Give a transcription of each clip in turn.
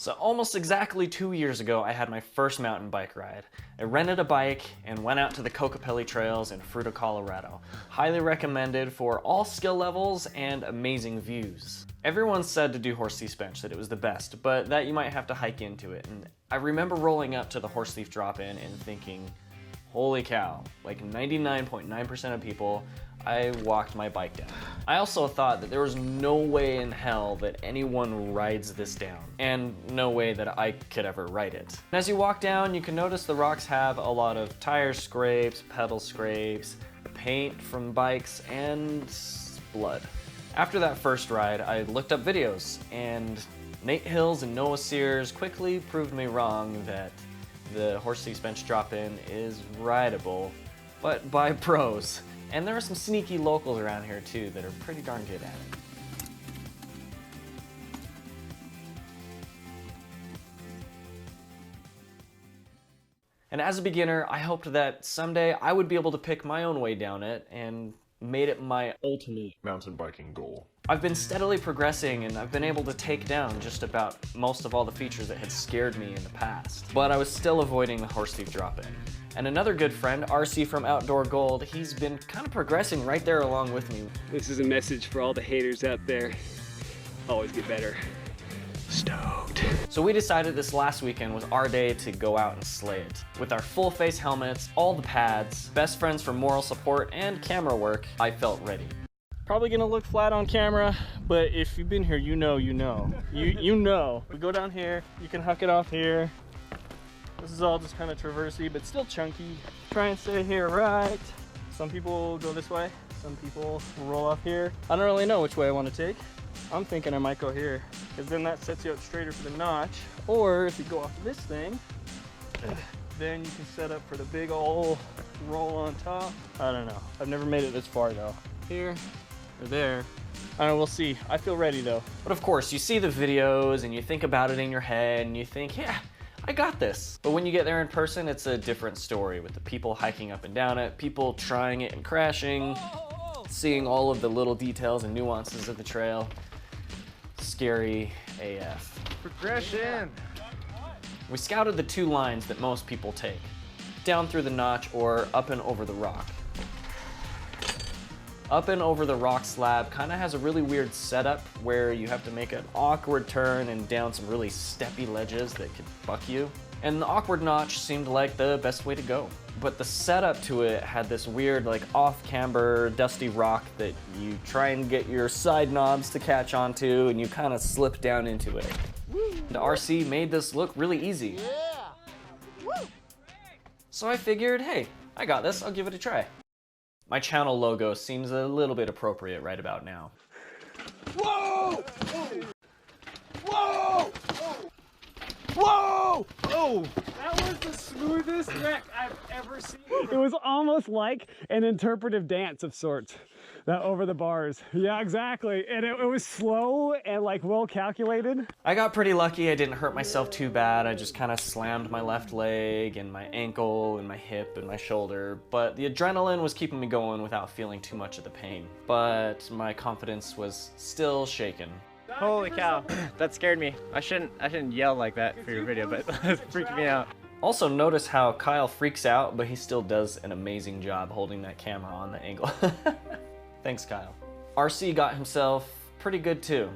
So almost exactly 2 years ago, I had my first mountain bike ride. I rented a bike and went out to the Kokopelli trails in Fruita, Colorado. Highly recommended for all skill levels and amazing views. Everyone said to do Horsethief bench, that it was the best, but that you might have to hike into it. And I remember rolling up to the Horsethief drop-in and thinking, holy cow, like 99.9% of people, I walked my bike down. I also thought that there was no way in hell that anyone rides this down, and no way that I could ever ride it. And as you walk down, you can notice the rocks have a lot of tire scrapes, pedal scrapes, paint from bikes, and blood. After that first ride, I looked up videos, and Nate Hills and Noah Sears quickly proved me wrong that the Horsethief bench drop-in is rideable, but by pros. And there are some sneaky locals around here too that are pretty darn good at it. And as a beginner, I hoped that someday I would be able to pick my own way down it and made it my ultimate mountain biking goal. I've been steadily progressing and I've been able to take down just about most of all the features that had scared me in the past. But I was still avoiding the Horsethief drop-in. And another good friend, RC from Outdoor Gold, he's been kind of progressing right there along with me. This is a message for all the haters out there. Always get better. Stoked. So we decided this last weekend was our day to go out and slay it. With our full face helmets, all the pads, best friends for moral support, and camera work, I felt ready. Probably gonna look flat on camera, but if you've been here, you know. You know. We go down here, you can huck it off here. This is all just kind of traversy, but still chunky. Try and stay here, right? Some people go this way, some people will roll off here. I don't really know which way I want to take. I'm thinking I might go here, because then that sets you up straighter for the notch. Or if you go off this thing, then you can set up for the big old roll on top. I don't know. I've never made it this far though. Here or there. I don't know, we'll see. I feel ready though. But of course, you see the videos and you think about it in your head and you think, yeah, I got this. But when you get there in person, it's a different story with the people hiking up and down it, people trying it and crashing, seeing all of the little details and nuances of the trail. Scary AF. Progression. We scouted the two lines that most people take, down through the notch or up and over the rock. Up and over the rock slab kind of has a really weird setup where you have to make an awkward turn and down some really steppy ledges that could buck you. And the awkward notch seemed like the best way to go. But the setup to it had this weird like off-camber dusty rock that you try and get your side knobs to catch onto and you kind of slip down into it. The RC made this look really easy. So I figured, hey, I got this, I'll give it a try. My channel logo seems a little bit appropriate right about now. Whoa! Whoa! Whoa! Oh! That was the smoothest wreck I've ever seen. It was almost like an interpretive dance of sorts, that over the bars. Yeah, exactly. And it was slow and like well calculated. I got pretty lucky. I didn't hurt myself too bad. I just kind of slammed my left leg and my ankle and my hip and my shoulder. But the adrenaline was keeping me going without feeling too much of the pain. But my confidence was still shaken. Holy cow, that scared me. I shouldn't yell like that for your video, but it freaked me out. Also notice how Kyle freaks out, but he still does an amazing job holding that camera on the angle. Thanks, Kyle. RC got himself pretty good too.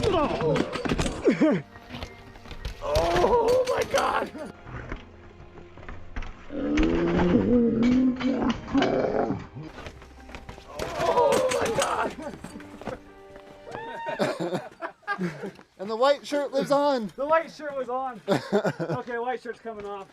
Oh, oh my God! Oh my God! And the white shirt lives on. The white shirt was on. Okay, white shirt's coming off.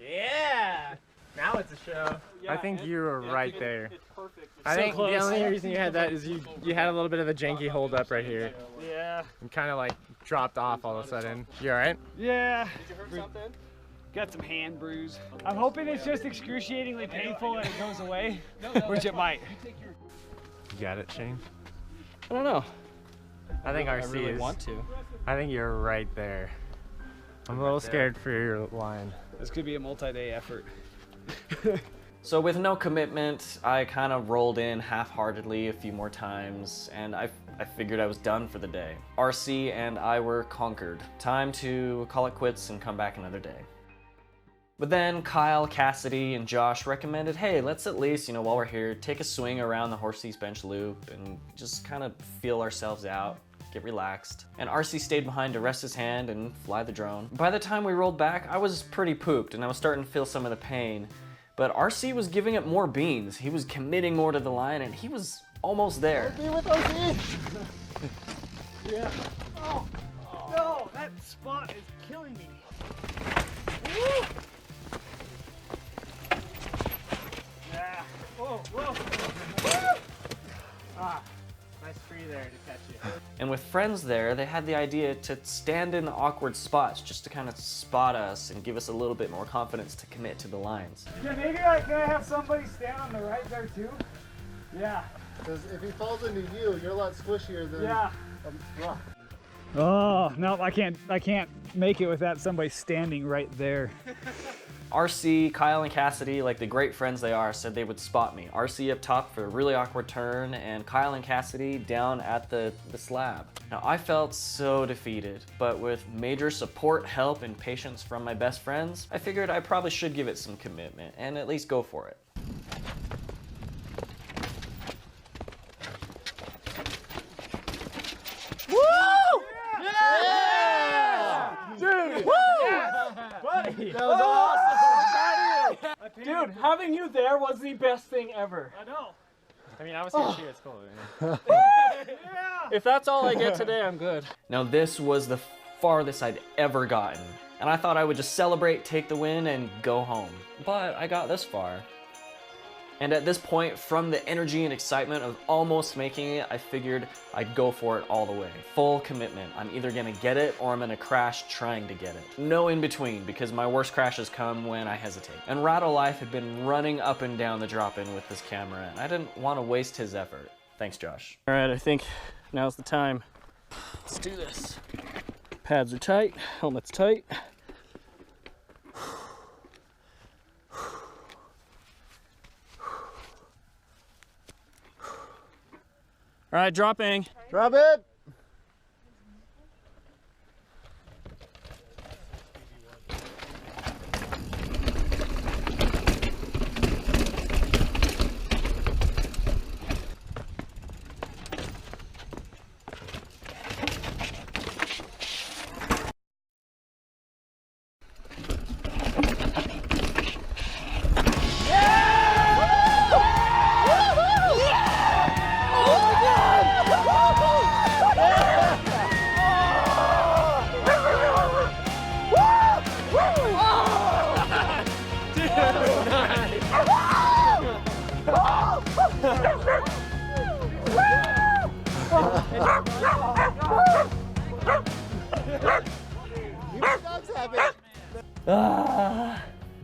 Yeah! Now it's a show. Yeah, I think you were right there. It's perfect. I think the only reason you had that is you had a little bit of a janky hold up right here. Yeah. And kind of like dropped off all of a sudden. You alright? Yeah. Did you hurt something? Got some hand bruise. I'm hoping it's just excruciatingly painful and it goes away, which it might. You got it, Shane? I don't know. I think RC I really is. want to. I think you're right there. I'm a little scared for your line. This could be a multi-day effort. So with no commitment, I kind of rolled in half-heartedly a few more times, and I I figured I was done for the day. RC and I were conquered. Time to call it quits and come back another day. But then Kyle, Cassidy, and Josh recommended, hey, let's at least, while we're here, take a swing around the Horsethief bench loop and just kind of feel ourselves out, get relaxed. And RC stayed behind to rest his hand and fly the drone. By the time we rolled back, I was pretty pooped and I was starting to feel some of the pain. But RC was giving it more beans. He was committing more to the line and he was almost there. Be with RC. Yeah. Oh, no, that spot is killing me. Woo! Yeah. Whoa, whoa. Woo! Ah, nice tree there to catch you. And with friends there, they had the idea to stand in awkward spots just to kind of spot us and give us a little bit more confidence to commit to the lines. Yeah, maybe can I have somebody stand on the right there too? Yeah. Because if he falls into you, you're a lot squishier than Yeah. rock. Oh, no, I can't make it without somebody standing right there. RC, Kyle, and Cassidy, like the great friends they are, said they would spot me. RC up top for a really awkward turn, and Kyle and Cassidy down at the slab. Now, I felt so defeated, but with major support, help, and patience from my best friends, I figured I probably should give it some commitment and at least go for it. Buddy! That was awesome! Dude, having you there was the best thing ever. I know. I mean, I was here too. It's cool. If that's all I get today, I'm good. Now, this was the farthest I'd ever gotten, and I thought I would just celebrate, take the win, and go home. But I got this far. And at this point, from the energy and excitement of almost making it, I figured I'd go for it all the way. Full commitment. I'm either gonna get it or I'm gonna crash trying to get it. No in between, because my worst crashes come when I hesitate. And Rado Life had been running up and down the drop-in with this camera, and I didn't want to waste his effort. Thanks, Josh. All right, I think now's the time. Let's do this. Pads are tight, helmet's tight. All right, dropping. Drop it!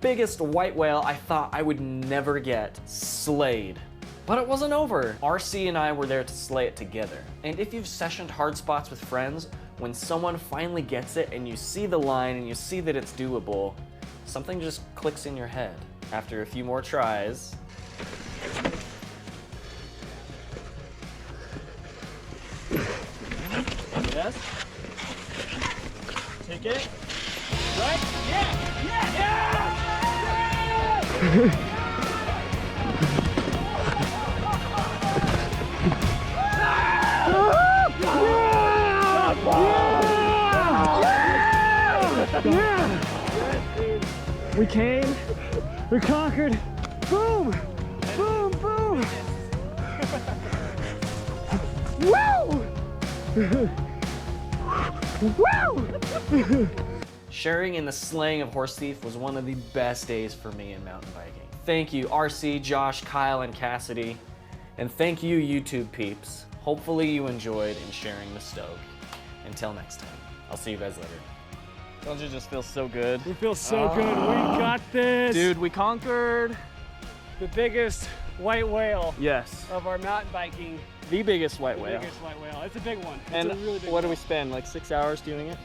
Biggest white whale I thought I would never get. Slayed. But it wasn't over. RC and I were there to slay it together. And if you've sessioned hard spots with friends, when someone finally gets it and you see the line and you see that it's doable, something just clicks in your head. After a few more tries, Yes. Take it. Right? Yeah! Yeah! Yeah! We came, we conquered, boom, boom, boom. Woo! Woo! sharing in the slaying of Horsethief was one of the best days for me in mountain biking. Thank you RC, Josh, Kyle, and Cassidy. And thank you YouTube peeps. Hopefully you enjoyed in sharing the stoke. Until next time, I'll see you guys later. Don't you just feel so good? We feel so good. We got this. Dude, we conquered The biggest white whale yes, of our mountain biking. the biggest white The whale. biggest white whale. It's a big one. It's And a really big what do one. we spend, like 6 hours doing it?